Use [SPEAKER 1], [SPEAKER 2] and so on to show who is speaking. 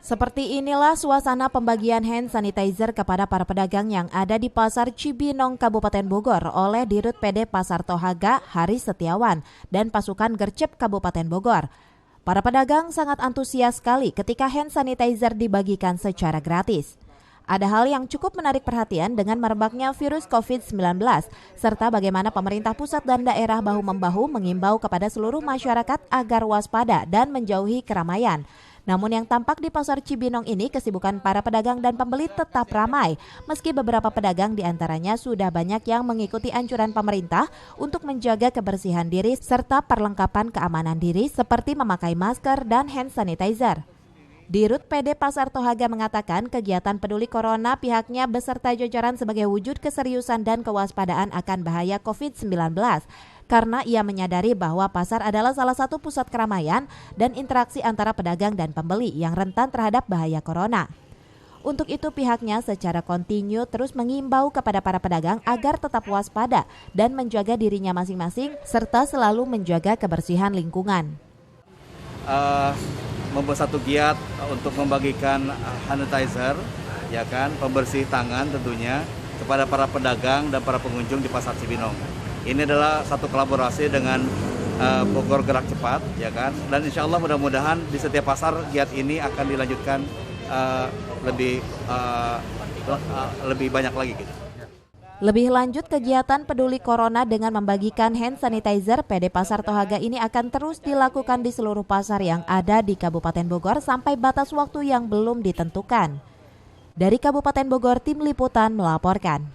[SPEAKER 1] Seperti inilah suasana pembagian hand sanitizer kepada para pedagang yang ada di Pasar Cibinong, Kabupaten Bogor oleh Dirut PD Pasar Tohaga, Haris Setiawan, dan pasukan Gercep Kabupaten Bogor. Para pedagang sangat antusias sekali ketika hand sanitizer dibagikan secara gratis. Ada hal yang cukup menarik perhatian dengan merebaknya virus COVID-19, serta bagaimana pemerintah pusat dan daerah bahu-membahu mengimbau kepada seluruh masyarakat agar waspada dan menjauhi keramaian. Namun yang tampak di Pasar Cibinong ini kesibukan para pedagang dan pembeli tetap ramai, meski beberapa pedagang diantaranya sudah banyak yang mengikuti anjuran pemerintah untuk menjaga kebersihan diri serta perlengkapan keamanan diri seperti memakai masker dan hand sanitizer. Dirut PD Pasar Tohaga mengatakan kegiatan peduli corona pihaknya beserta jajaran sebagai wujud keseriusan dan kewaspadaan akan bahaya COVID-19 karena ia menyadari bahwa pasar adalah salah satu pusat keramaian dan interaksi antara pedagang dan pembeli yang rentan terhadap bahaya corona. Untuk itu pihaknya secara kontinu terus mengimbau kepada para pedagang agar tetap waspada dan menjaga dirinya masing-masing serta selalu menjaga kebersihan lingkungan.
[SPEAKER 2] Membuat satu giat untuk membagikan hand sanitizer, ya kan, pembersih tangan tentunya kepada para pedagang dan para pengunjung di Pasar Cibinong. Ini adalah satu kolaborasi dengan Bogor Gerak Cepat, ya kan, dan insya Allah mudah-mudahan di setiap pasar giat ini akan dilanjutkan lebih banyak lagi gitu.
[SPEAKER 1] Lebih lanjut, kegiatan peduli corona dengan membagikan hand sanitizer PD Pasar Tohaga ini akan terus dilakukan di seluruh pasar yang ada di Kabupaten Bogor sampai batas waktu yang belum ditentukan. Dari Kabupaten Bogor, Tim Liputan melaporkan.